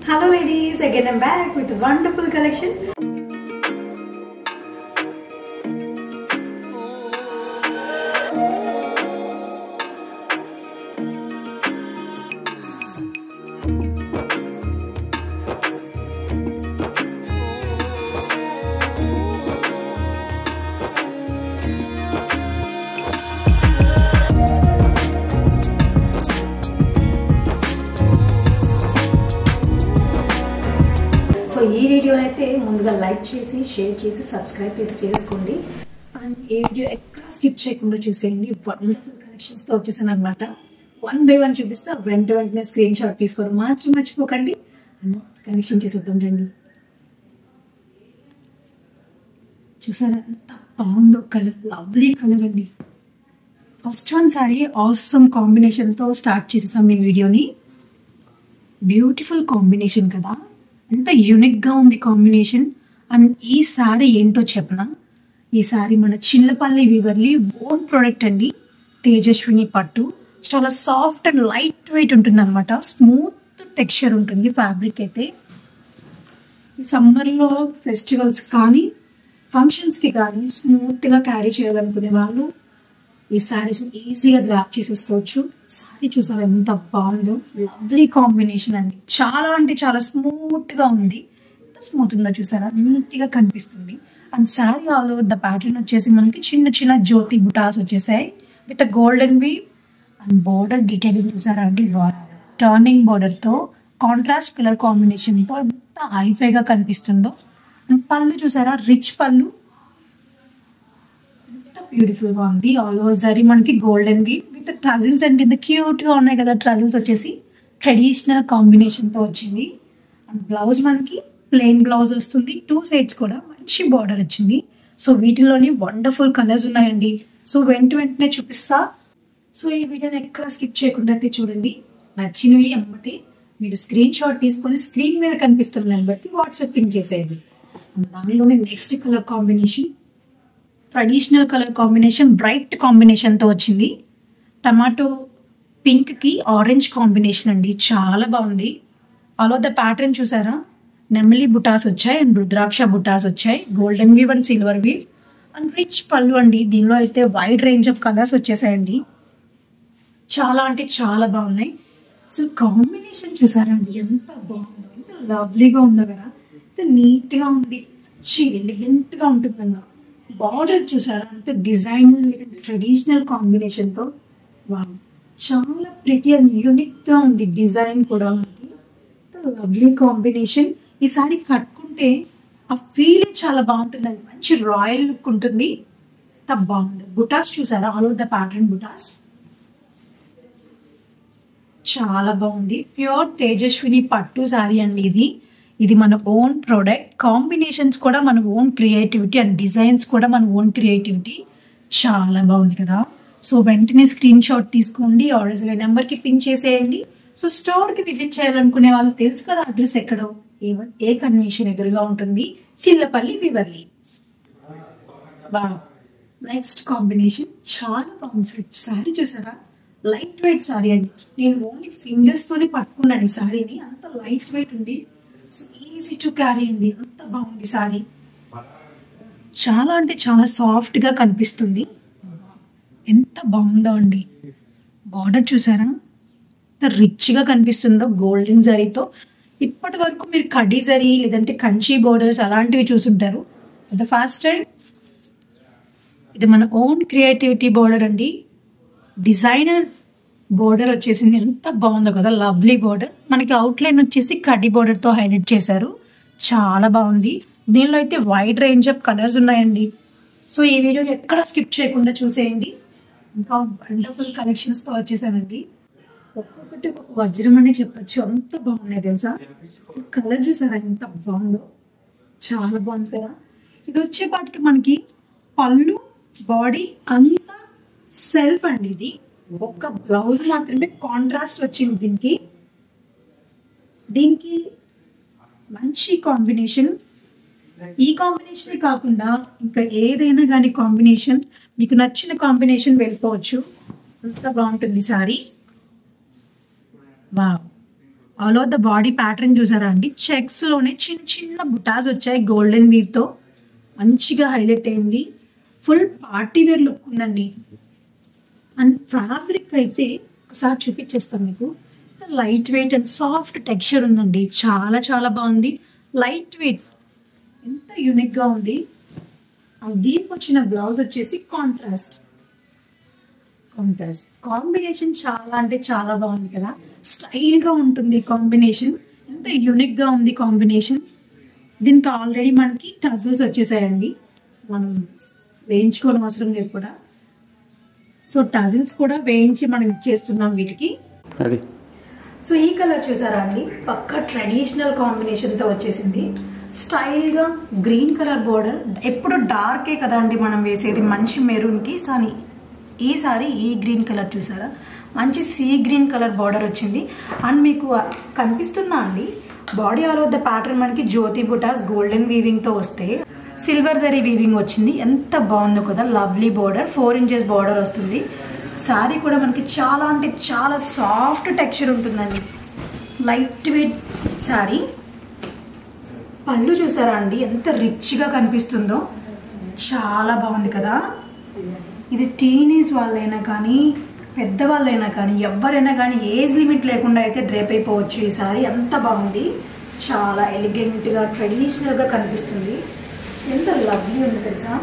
Hello ladies, again I'm back with a wonderful collection. ఈ వీడియోని అయితే ముందుగా లైక్ చేసి షేర్ చేసి సబ్స్క్రైబ్ అయితే చేసుకోండి అండ్ ఈ వీడియో ఎక్కడ స్కిప్ చేయకుండా చూసేయండి. వండర్ఫుల్ కలెక్షన్స్ తో వచ్చేసాను అనమాట. వన్ బై వన్ చూపిస్తా, వెంటనే స్క్రీన్ షాట్ తీసుకోవడం మాత్రం మర్చిపోకండి. కలెక్షన్ చేసేద్దాం రండి. చూసారా ఎంత బాగుందో కలర్, లవ్లీ కలర్ అండి. First one sorry awesome combination తో స్టార్ట్ చేసేసాం ఈ వీడియోని. బ్యూటిఫుల్ కాంబినేషన్ కదా, ఎంత యూనిక్గా ఉంది కాంబినేషన్. అండ్ ఈ సారీ ఏంటో చెప్పనా, ఈ సారీ మన చిల్లపల్లి వీవర్లీ ఓన్ ప్రోడక్ట్ అండి. తేజస్విని పట్టు చాలా సాఫ్ట్ అండ్ లైట్ వెయిట్ ఉంటుంది అనమాట. స్మూత్ టెక్స్చర్ ఉంటుంది ఫ్యాబ్రిక్ అయితే. సమ్మర్లో ఫెస్టివల్స్ కానీ ఫంక్షన్స్కి కానీ స్మూత్గా క్యారీ చేయాలనుకునే వాళ్ళు ఈ శారీస్ ఈజీగా గ్రాప్ చేసేసుకోవచ్చు. శారీ చూసారా ఎంత బాగుందో, లవ్లీ కాంబినేషన్ అండి. చాలా అంటే చాలా స్మూత్గా ఉంది. ఎంత స్మూత్ ఉందో చూసారా, నీట్గా కనిపిస్తుంది. And sari all over the pattern వచ్చేసి మనకి చిన్న చిన్న జ్యోతి బుటాస్ వచ్చేసాయి with golden weave and border detailing చూసారా అండి. టర్నింగ్ బోర్డర్తో కాంట్రాస్ట్ కలర్ కాంబినేషన్తో ఎంత హైఫైగా కనిపిస్తుందో. అండ్ పళ్ళు చూసారా, రిచ్ పళ్ళు, బ్యూటిఫుల్ గా ఉంది. ఆల్ ఓవర్ జరీ మనకి గోల్డెన్ వి విత్ ట్రజిల్స్ అండ్ కింద క్యూట్ గా ఉన్నాయి కదా. ట్రజిల్స్ వచ్చేసి ట్రెడిషనల్ కాంబినేషన్ తో వచ్చింది. అండ్ బ్లౌజ్ మనకి ప్లెయిన్ బ్లౌజ్ వస్తుంది. టూ సైడ్స్ కూడా మంచి బార్డర్ వచ్చింది. సో వీటిలోని వండర్ఫుల్ కలర్స్ ఉన్నాయండి. సో వెంటనే చూపిస్తా. సో ఈ వీడియోని ఎక్కడ స్కిప్ చేయకుండా అయితే చూడండి. నచ్చినవి అమ్మటే మీరు స్క్రీన్ షాట్ తీసుకొని స్క్రీన్ మీద కనిపిస్తున్న దాన్ని బట్టి వాట్సాప్ పింక్ చేసేది. దానిలోనే next colour combination traditional colour combination, bright కాంబినేషన్తో వచ్చింది. టమాటో పింక్కి ఆరెంజ్ కాంబినేషన్ అండి, చాలా బాగుంది. ఆల్ ఓవర్ ద ప్యాటర్న్ చూసారా, నెమలి బుటాస్ వచ్చాయి అండ్ రుద్రాక్ష బుటాస్ వచ్చాయి. Golden weave and silver weave and rich పళ్ళు అండి. దీనిలో అయితే వైడ్ రేంజ్ ఆఫ్ కలర్స్ వచ్చేసాయండి. చాలా అంటే చాలా బాగున్నాయి. సో కాంబినేషన్ చూసారా అండి, ఎంత బాగుందో, ఎంత లవ్లీగా ఉందో కదా, ఎంత నీట్గా ఉంది, ఎలిగెంట్గా ఉంటుందన్న. బార్డర్ చూసారా, అంత డిజైనర్ ట్రెడిషనల్ కాంబినేషన్తో చాలా ప్రిటీ అండ్ యూనిక్గా ఉంది. డిజైన్ కూడా మనకి లవ్లీ కాంబినేషన్. ఈ సారీ కట్టుకుంటే ఆ ఫీలింగ్ చాలా బాగుంటుంది, మంచి రాయల్ లుక్ ఉంటుంది. అంత బాగుంది. బుటాస్ చూసారా, ఆల్ ఓవర్ ద ప్యాటర్న్ బుటాస్ చాలా బాగుంది. ప్యూర్ తేజస్విని పట్టు సారీ అండి ఇది. ఇది మన ఓన్ ప్రోడక్ట్. కాంబినేషన్స్ కూడా మన ఓన్ క్రియేటివిటీ అండ్ డిజైన్స్ కూడా మన ఓన్ క్రియేటివిటీ. చాలా బాగుంది కదా. సో వెంటనే స్క్రీన్ షాట్ తీసుకోండి, ఆర్డర్స్ నెంబర్కి పింక్ చేసేయండి. సో స్టోర్కి విజిట్ చేయాలనుకునే వాళ్ళు తెలుసు కదా అడ్రస్ ఎక్కడో, ఏ కన్వెన్షన్ ఎదురుగా ఉంటుంది, చిల్లపల్లి వివర్లీ. నెక్స్ట్ కాంబినేషన్ చాలా బాగుంది. సారీ చూసారా, లైట్ వెయిట్ సారీ అండి. నేను ఓన్లీ ఫింగర్స్తోనే పట్టుకున్నాను ఈ సారీని, అంత లైట్ వెయిట్ ఉంది. ఈజీ టు క్యారీ అండి. అంత బాగుంది సారీ. చాలా అంటే చాలా సాఫ్ట్గా కనిపిస్తుంది. ఎంత బాగుందో అండి. బార్డర్ చూసారా, ఎంత రిచ్గా కనిపిస్తుందో గోల్డెన్ జరీతో. ఇప్పటి వరకు మీరు కడ్డీ జరీ లేదంటే కంచి బోర్డర్స్ అలాంటివి చూసుంటారు. ద ఫస్ట్ టైం ఇది మన ఓన్ క్రియేటివిటీ బోర్డర్ అండి. డిజైనర్ బోర్డర్ వచ్చేసింది, ఎంత బాగుందో కదా, లవ్లీ బోర్డర్. మనకి అవుట్లైన్ వచ్చేసి కడ్డీ బోర్డర్తో హైలైట్ చేశారు. చాలా బాగుంది. దీనిలో అయితే వైడ్ రేంజ్ ఆఫ్ కలర్స్ ఉన్నాయండి. సో ఈ వీడియోని ఎక్కడ స్కిప్ చేయకుండా చూసేయండి. ఇంకా వండర్ఫుల్ కలెక్షన్స్తో వచ్చేసానండి. ఒక్కొక్కటి ఒక వజ్రం అనే చెప్పచ్చు, అంత బాగున్నాయి తెలుసా. కలర్ చూసారా ఎంత బాగుందో, చాలా బాగుంది కదా. ఇది వచ్చేపాటికి మనకి పళ్ళు బాడీ అంతా సెల్ఫ్ అండి. ఇది ఒక్క బ్లౌజ్ మాత్రమే కాంట్రాస్ట్ వచ్చింది. దీనికి మంచి కాంబినేషన్. ఈ కాంబినేషన్ కాకుండా ఇంకా ఏదైనా కానీ కాంబినేషన్ మీకు నచ్చిన కాంబినేషన్ వెళ్ళిపోవచ్చు. అంత బాగుంటుంది sorry. Wow, all over the body pattern చూసారా అండి, చెక్స్ లోనే చిన్న చిన్న బుటాస్ వచ్చాయి గోల్డెన్ వీవ్ తో, మంచిగా హైలైట్ అయింది. ఫుల్ పార్టీ వేర్ లుక్ ఉందండి. అండ్ ఫ్యాబ్రిక్ అయితే ఒకసారి చూపించేస్తాను మీకు. Light weight and soft texture ఉందండి, చాలా చాలా బాగుంది. లైట్ వెయిట్, ఎంత యూనిక్ గా ఉంది. దీనికి వచ్చిన బ్లౌజ్ వచ్చేసి కాంట్రాస్ట్ కాంబినేషన్ చాలా అంటే చాలా బాగుంది కదా, స్టైల్ గా ఉంటుంది కాంబినేషన్, ఎంత యూనిక్ గా ఉంది కాంబినేషన్. దీనికి ఆల్రెడీ మనకి టజల్స్ వచ్చేసాయండి, మనం వేయించుకోవడం అవసరం లేదు కూడా. సో టజల్స్ కూడా వేయించి మనం ఇచ్చేస్తున్నాం వీటికి. సో ఈ కలర్ చూసారా అండి, పక్కా ట్రెడిషనల్ కాంబినేషన్తో వచ్చేసింది. స్టైల్గా గ్రీన్ కలర్ బోర్డర్, ఎప్పుడు డార్కే కదా అండి మనం వేసేది, మంచి మెరూన్కి. కానీ ఈసారి ఈ గ్రీన్ కలర్ చూసారా, మంచి సీ గ్రీన్ కలర్ బార్డర్ వచ్చింది. అండ్ మీకు కనిపిస్తుందా అండి, body all over the pattern మనకి జ్యోతి బుటాస్ గోల్డెన్ వీవింగ్తో వస్తే సిల్వర్ జరీ వీవింగ్ వచ్చింది. ఎంత బాగుందో కదా, లవ్లీ బార్డర్, 4 inches బార్డర్ వస్తుంది. శారీ కూడా మనకి చాలా అంటే చాలా సాఫ్ట్ టెక్స్చర్ ఉంటుందండి, లైట్ వెయిట్ శారీ. పళ్ళు చూసారా అండి, ఎంత రిచ్గా కనిపిస్తుందో, చాలా బాగుంది కదా. ఇది టీనేజ్ వాళ్ళైనా కానీ పెద్దవాళ్ళైనా కానీ ఎవరైనా కానీ ఏజ్ లిమిట్ లేకుండా అయితే డ్రేప్ అయిపోవచ్చు. ఈ శారీ అంత బాగుంది, చాలా ఎలిగెంట్గా ట్రెడిషనల్గా కనిపిస్తుంది. ఎంత లవ్లీ ఉంది తెలుసా.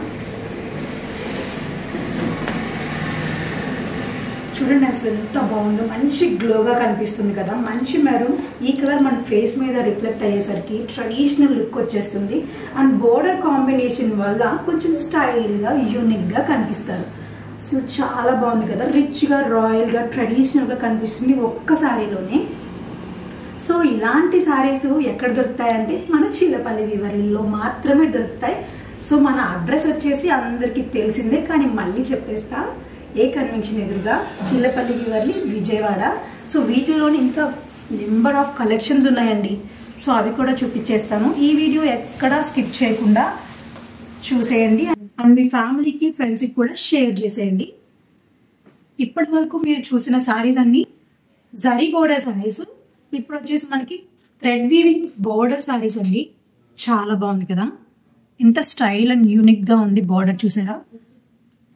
చూడండి అసలు ఎంత బాగుందో, మంచి గ్లోగా కనిపిస్తుంది కదా, మంచి మెరూన్. ఈ కలర్ మన ఫేస్ మీద రిఫ్లెక్ట్ అయ్యేసరికి ట్రెడిషనల్ లుక్ వచ్చేస్తుంది. అండ్ బోర్డర్ కాంబినేషన్ వల్ల కొంచెం స్టైల్గా యూనిక్గా కనిపిస్తారు. సో చాలా బాగుంది కదా, రిచ్గా రాయల్గా ట్రెడిషనల్గా కనిపిస్తుంది ఒక్క శారీలోనే. సో ఇలాంటి శారీస్ ఎక్కడ దొరుకుతాయంటే మన చిల్లపల్లి వీవర్లో మాత్రమే దొరుకుతాయి. సో మన అడ్రస్ వచ్చేసి అందరికీ తెలిసిందే, కానీ మళ్ళీ చెప్పేస్తా. ఏ కన్వెన్షన్ ఎదురుగా, చిల్లపల్లి వీవర్లి, విజయవాడ. సో వీటిలోని ఇంకా నెంబర్ ఆఫ్ కలెక్షన్స్ ఉన్నాయండి, సో అవి కూడా చూపించేస్తాను. ఈ వీడియో ఎక్కడా స్కిప్ చేయకుండా చూసేయండి. అండ్ మీ ఫ్యామిలీకి ఫ్రెండ్స్కి కూడా షేర్ చేసేయండి. ఇప్పటి వరకు మీరు చూసిన శారీస్ అన్ని జరీ బోర్డర్ శారీస్, ఇప్పుడు వచ్చేసి మనకి థ్రెడ్ వీవింగ్ బోర్డర్ శారీస్ అండి. చాలా బాగుంది కదా, ఎంత స్టైల్ అండ్ యూనిక్గా ఉంది. బోర్డర్ చూసారా,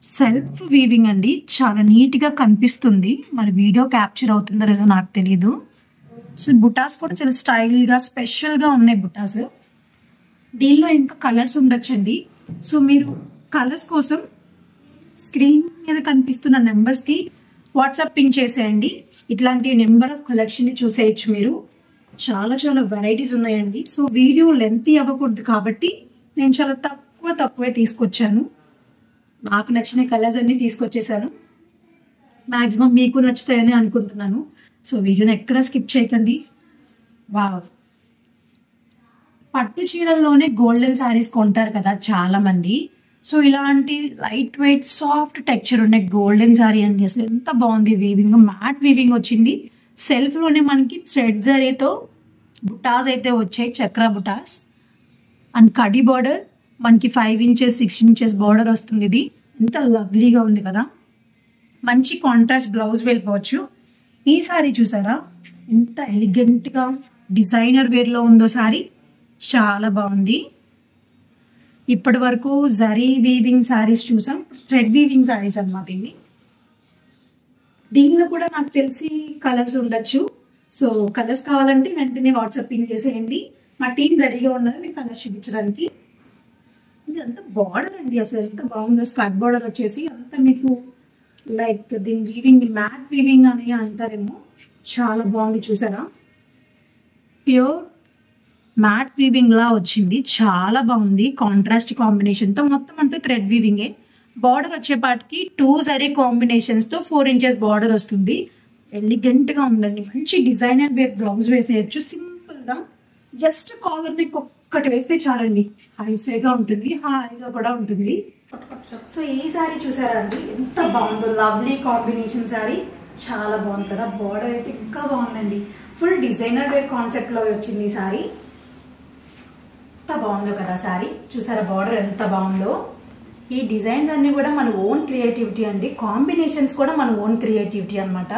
సెల్ఫ్ వీవింగ్ అండి, చాలా నీట్గా కనిపిస్తుంది. మరి వీడియో క్యాప్చర్ అవుతుందో లేదో నాకు తెలీదు. సో బుటాస్ కూడా చాలా స్టైల్గా స్పెషల్గా ఉన్నాయి బుటాస్. దీనిలో ఇంకా కలర్స్ ఉండొచ్చండి. సో మీరు కలర్స్ కోసం స్క్రీన్ మీద కనిపిస్తున్న నెంబర్స్కి వాట్సాప్ పింక్ చేసేయండి. ఇట్లాంటి నెంబర్ ఆఫ్ కలెక్షన్ని చూసేయచ్చు మీరు. చాలా చాలా వెరైటీస్ ఉన్నాయండి. సో వీడియో లెంతీ అవ్వకూడదు కాబట్టి నేను చాలా తక్కువే తీసుకొచ్చాను. నాకు నచ్చిన కలర్స్ అన్ని తీసుకొచ్చేసాను. మ్యాక్సిమం మీకు నచ్చుతాయని అనుకుంటున్నాను. సో వీడియోని ఎక్కడ స్కిప్ చేయకండి. వావ్, పట్టు చీరల్లోనే గోల్డెన్ శారీస్ కొంటారు కదా చాలా మంది. సో ఇలాంటి లైట్ వెయిట్ సాఫ్ట్ టెక్స్చర్ ఉండే గోల్డెన్ శారీ అండి, అసలు ఎంత బాగుంది. వీవింగ్ మ్యాట్ వీవింగ్ వచ్చింది. సెల్ఫ్లోనే మనకి థ్రెడ్ జరీతో బుటాస్ అయితే వచ్చాయి, చక్ర బుటాస్. అండ్ కడి బార్డర్ మనకి 5 inches 6 inches బార్డర్ వస్తుంది. ఇది ఎంత లవ్లీగా ఉంది కదా, మంచి కాంట్రాస్ట్ బ్లౌజ్ వెళ్ళిపోవచ్చు. ఈ శారీ చూసారా, ఎంత ఎలిగెంట్గా డిజైనర్ వేర్లో ఉందో శారీ, చాలా బాగుంది. ఇప్పటి వరకు జరీ వీవింగ్ శారీస్ చూసాం, థ్రెడ్ వీవింగ్ శారీస్ అన్నమాట ఇవి. దీనిలో కూడా నాకు తెలిసి కలర్స్ ఉండొచ్చు. సో కలర్స్ కావాలంటే వెంటనే వాట్సాప్ పింక్ చేసేయండి. మా టీం రెడీగా ఉన్నారు మీకు కలర్స్ చూపించడానికి. ఇది అంత బార్డర్ అండి, అసలు ఎంత బాగుందో. స్కర్ట్ బార్డర్ వచ్చేసి అంత మీకు లైక్ దీని వీవింగ్ మ్యాట్ వీవింగ్ అని అంటారేమో, చాలా బాగుంది చూసారా. ప్యూర్ మ్యాట్ వీవింగ్ లా వచ్చింది, చాలా బాగుంది. కాంట్రాస్ట్ కాంబినేషన్తో మొత్తం అంతా థ్రెడ్ వీవింగే. బార్డర్ వచ్చేపాటికి 2 జరీ కాంబినేషన్స్తో 4 inches బార్డర్ వస్తుంది. ఎలిగెంట్గా ఉందండి, మంచి డిజైనర్ వేర్ బ్లౌజ్ వేసేయచ్చు సింపుల్గా. జస్ట్ కాలర్ నెక్ ఒక్కటి వేస్తే చాలండి, హైఫైగా ఉంటుంది, హాయిగా కూడా ఉంటుంది. సో ఈ శారీ చూసారా అండి, ఎంత బాగుందో. లవ్లీ కాంబినేషన్ శారీ, చాలా బాగుంది కదా. బార్డర్ అయితే ఇంకా బాగుందండి, ఫుల్ డిజైనర్ వేర్ కాన్సెప్ట్లో వచ్చింది ఈ శారీ. ఎంత బాగుందో కదా శారీ, చూసారా బార్డర్ ఎంత బాగుందో. ఈ డిజైన్స్ అన్ని కూడా మన ఓన్ క్రియేటివిటీ అండి, కాంబినేషన్స్ కూడా మన ఓన్ క్రియేటివిటీ అనమాట.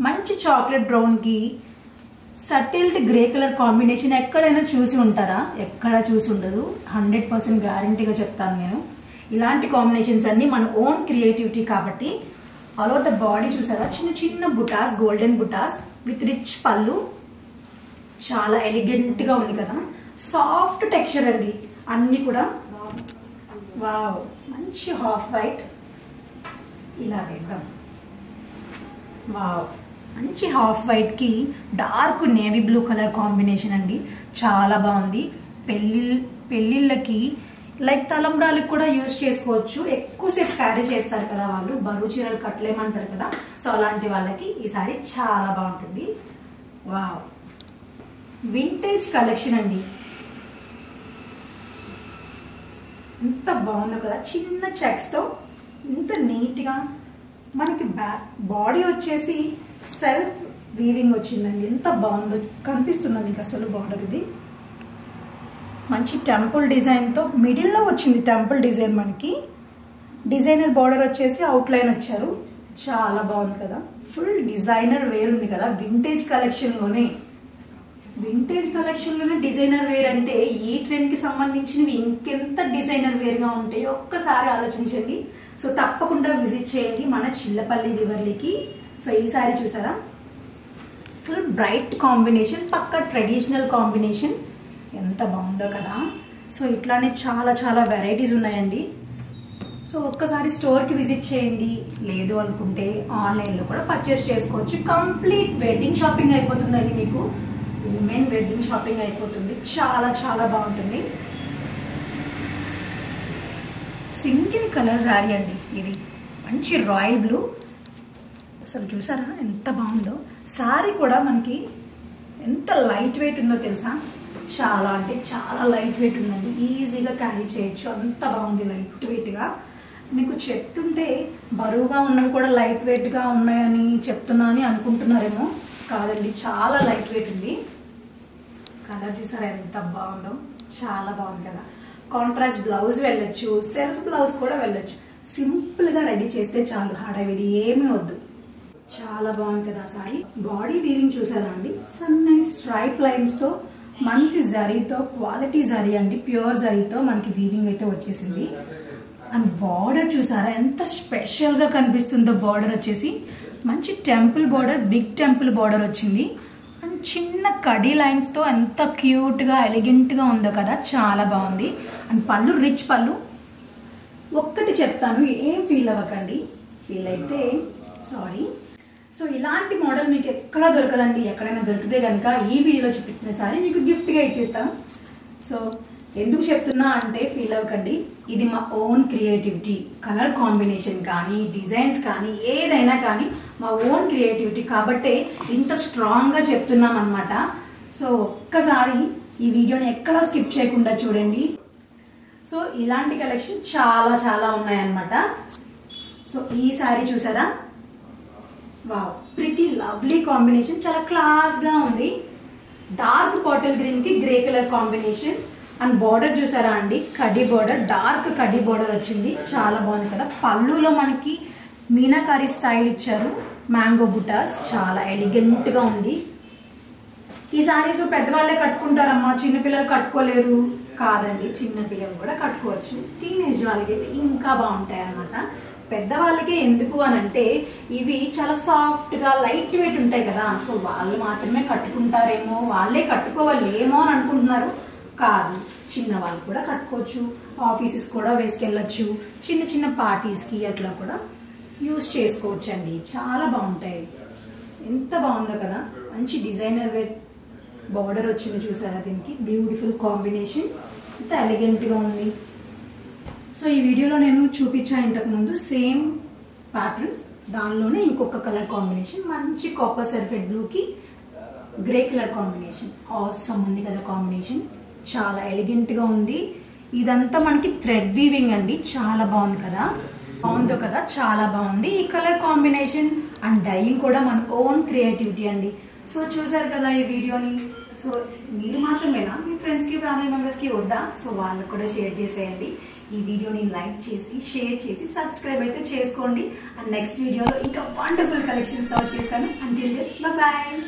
మంచి చాక్లెట్ బ్రౌన్కి సటిల్డ్ గ్రే కలర్ కాంబినేషన్ ఎక్కడైనా చూసి ఉంటారా? ఎక్కడ చూసి ఉండదు. 100% గ్యారంటీగా చెప్తాను నేను. ఇలాంటి కాంబినేషన్స్ అన్ని మన ఓన్ క్రియేటివిటీ కాబట్టి. ఆల్ ఓవర్ ద బాడీ చూసారా, చిన్న చిన్న బుటాస్, గోల్డెన్ బుటాస్ విత్ రిచ్ పళ్ళు. చాలా ఎలిగెంట్ గా ఉంది కదా. సాఫ్ట్ టెక్స్చర్ అండి అన్ని కూడా. వావ్, మంచి హాఫ్ వైట్ ఇలా వేద్దాం. వావ్, మంచి హాఫ్ వైట్ కి dark navy blue colour combination అండి. చాలా బాగుంది. పెళ్ళిళ్ళకి లైక్ తలంబ్రాలకు కూడా యూజ్ చేసుకోవచ్చు. ఎక్కువసేపు క్యారీ చేస్తారు కదా వాళ్ళు, బరువు చీరలు కట్టలేమంటారు కదా. సో అలాంటి వాళ్ళకి ఈ సారీ చాలా బాగుంటుంది. వావ్, వింటేజ్ కలెక్షన్ అండి. ఎంత బాగుందో కదా. చిన్న చెక్స్ తో ఎంత నీట్ గా మనకి బాడీ వచ్చేసి సెల్ఫ్ వీవింగ్ వచ్చిందండి. ఎంత బాగుందో కనిపిస్తుందా మీకు అసలు బార్డర్? ఇది మంచి టెంపుల్ డిజైన్ తో మిడిల్ లో వచ్చింది. టెంపుల్ డిజైన్ మనకి డిజైనర్ బార్డర్ వచ్చేసి అవుట్ లైన్ వచ్చారు. చాలా బాగుంది కదా. ఫుల్ డిజైనర్ వేర్ ఉంది కదా. వింటేజ్ కలెక్షన్ లోనే డిజైనర్ వేర్ అంటే ఈ ట్రెండ్ కి సంబంధించినవి ఇంకెంత డిజైనర్ వేర్ గా ఉంటాయో ఒక్కసారి ఆలోచించండి. సో తప్పకుండా విజిట్ చేయండి మన చిల్లపల్లి వివర్లీకి. సో ఈ సారీ చూసారా, ఫుల్ బ్రైట్ కాంబినేషన్, పక్కా ట్రెడిషనల్ కాంబినేషన్. ఎంత బాగుందో కదా. సో ఇట్లానే చాలా చాలా వెరైటీస్ ఉన్నాయండి. సో ఒక్కసారి స్టోర్కి విజిట్ చేయండి. లేదు అనుకుంటే ఆన్లైన్లో కూడా పర్చేస్ చేసుకోవచ్చు. కంప్లీట్ వెడ్డింగ్ షాపింగ్ అయిపోతుందండి మీకు. ఉమెన్ వెడ్డింగ్ షాపింగ్ అయిపోతుంది. చాలా చాలా బాగుంటుంది. సింగిల్ కలర్ శారీ అండి ఇది. మంచి రాయల్ బ్లూ. అసలు చూసారా ఎంత బాగుందో. శారీ కూడా మనకి ఎంత లైట్ వెయిట్ ఉందో తెలుసా? చాలా అంటే చాలా లైట్ వెయిట్ ఉందండి. ఈజీగా క్యారీ చేయొచ్చు. అంత బాగుంది లైట్ వెయిట్గా. మీకు చెప్తుంటే బరువుగా ఉన్నవి కూడా లైట్ వెయిట్గా ఉన్నాయని చెప్తున్నా అని అనుకుంటున్నారేమో. కాదండి, చాలా లైట్ వెయిట్ ఉంది. కలర్ చూసారా ఎంత బాగుందో. చాలా బాగుంది కదా. కాంట్రాస్ట్ బ్లౌజ్ వెళ్ళొచ్చు, సెల్ఫ్ బ్లౌజ్ కూడా వెళ్ళొచ్చు. సింపుల్గా రెడీ చేస్తే చాలు, హడావిడి ఏమీ వద్దు. చాలా బాగుంది కదా సారీ. బాడీ వీవింగ్ చూసారా అండి. సన్న స్ట్రైప్ లైన్స్ తో మంచి జరీతో, క్వాలిటీ జరీ అండి, ప్యూర్ జరీతో మనకి వీవింగ్ అయితే వచ్చేసింది. అండ్ బార్డర్ చూసారా ఎంత స్పెషల్ గా కనిపిస్తుందో. బార్డర్ వచ్చేసి మంచి temple border, big temple border వచ్చింది. అండ్ చిన్న కడీ లైన్స్ తో ఎంత క్యూట్ గా ఎలిగెంట్ గా ఉందో కదా. చాలా బాగుంది. అండ్ పళ్ళు రిచ్ పళ్ళు. ఒక్కటి చెప్తాను, ఏం ఫీల్ అవ్వకండి. ఫీల్ అయితే సారీ. సో ఇలాంటి మోడల్ మీకు ఎక్కడా దొరకదండి. ఎక్కడైనా దొరికితే కనుక ఈ వీడియోలో చూపించిన సారీ మీకు గిఫ్ట్గా ఇచ్చేస్తాం. సో ఎందుకు చెప్తున్నా అంటే ఫీల్ అవ్వకండి. ఇది మా ఓన్ క్రియేటివిటీ. కలర్ కాంబినేషన్ కానీ, డిజైన్స్ కానీ, ఏదైనా కానీ మా ఓన్ క్రియేటివిటీ కాబట్టే ఇంత స్ట్రాంగ్గా చెప్తున్నాం అనమాట. సో ఒక్కసారి ఈ వీడియోని ఎక్కడా స్కిప్ చేయకుండా చూడండి. సో ఇలాంటి కలెక్షన్ చాలా చాలా ఉన్నాయన్నమాట. సో ఈ సారీ చూసారా, వావ్, ప్రిటీ లవ్లీ కాంబినేషన్. చాలా క్లాస్ గా ఉంది. డార్క్ బాటిల్ గ్రీన్ కి grey colour combination. And border చూసారా అండి, కడ్డీ బార్డర్, డార్క్ కడ్డీ బార్డర్ వచ్చింది. చాలా బాగుంది కదా. పళ్ళులో మనకి మీనాకారి స్టైల్ ఇచ్చారు, మ్యాంగో బుటాస్. చాలా ఎలిగెంట్ గా ఉంది. ఈ సారీస్ పెద్దవాళ్ళే కట్టుకుంటారమ్మా, చిన్నపిల్లలు కట్టుకోలేరు కాదండి. చిన్నపిల్లలు కూడా కట్టుకోవచ్చు. టీనేజ్ వాళ్ళకి అయితే ఇంకా బాగుంటాయి అన్నమాట. పెద్దవాళ్ళకి ఎందుకు అని అంటే ఇవి చాలా సాఫ్ట్ గా లైట్ వెయిట్ ఉంటాయి కదా. సో వాళ్ళు మాత్రమే కట్టుకుంటారేమో, వాళ్ళే కట్టుకోవాలేమో అని అనుకుంటున్నారు. కాదు, చిన్న వాళ్ళు కూడా కట్టుకోవచ్చు. ఆఫీసెస్ కూడా వేసుకెళ్ళచ్చు. చిన్న చిన్న పార్టీస్కి అట్లా కూడా యూజ్ చేసుకోవచ్చు అండి. చాలా బాగుంటాయి. ఎంత బాగుందో కదా. మంచి డిజైనర్ వేర్ బార్డర్ వచ్చింది చూసారా. దీనికి బ్యూటిఫుల్ కాంబినేషన్. ఎంత ఎలిగెంట్గా ఉంది. సో ఈ వీడియోలో నేను చూపించాను ఇంతకుముందు సేమ్ ప్యాటర్న్, దానిలోనే ఇంకొక కలర్ కాంబినేషన్. మంచి కాపర్ సల్ఫేట్ బ్లూకి గ్రే కలర్ కాంబినేషన్. ఆసమ్ ఉంది కదా కాంబినేషన్. చాలా ఎలిగెంట్గా ఉంది. ఇదంతా మనకి థ్రెడ్ వీవింగ్ అండి. చాలా బాగుంది కదా. బాగుందో కదా, చాలా బాగుంది. ఈ కలర్ కాంబినేషన్ అండ్ డైయింగ్ కూడా మన ఓన్ క్రియేటివిటీ అండి. సో చూసారు కదా ఈ వీడియోని. సో మీరు మాత్రమేనా, మీ ఫ్రెండ్స్కి, ఫ్యామిలీ మెంబర్స్కి వద్దా? సో వాళ్ళకు కూడా షేర్ చేసేయండి. ఈ వీడియోని లైక్ చేసి, షేర్ చేసి, సబ్స్క్రైబ్ అయితే చేసుకోండి. అండ్ నెక్స్ట్ వీడియోలో ఇంకా వండర్ఫుల్ కలెక్షన్స్తో వచ్చేస్తాను. Until then, bye.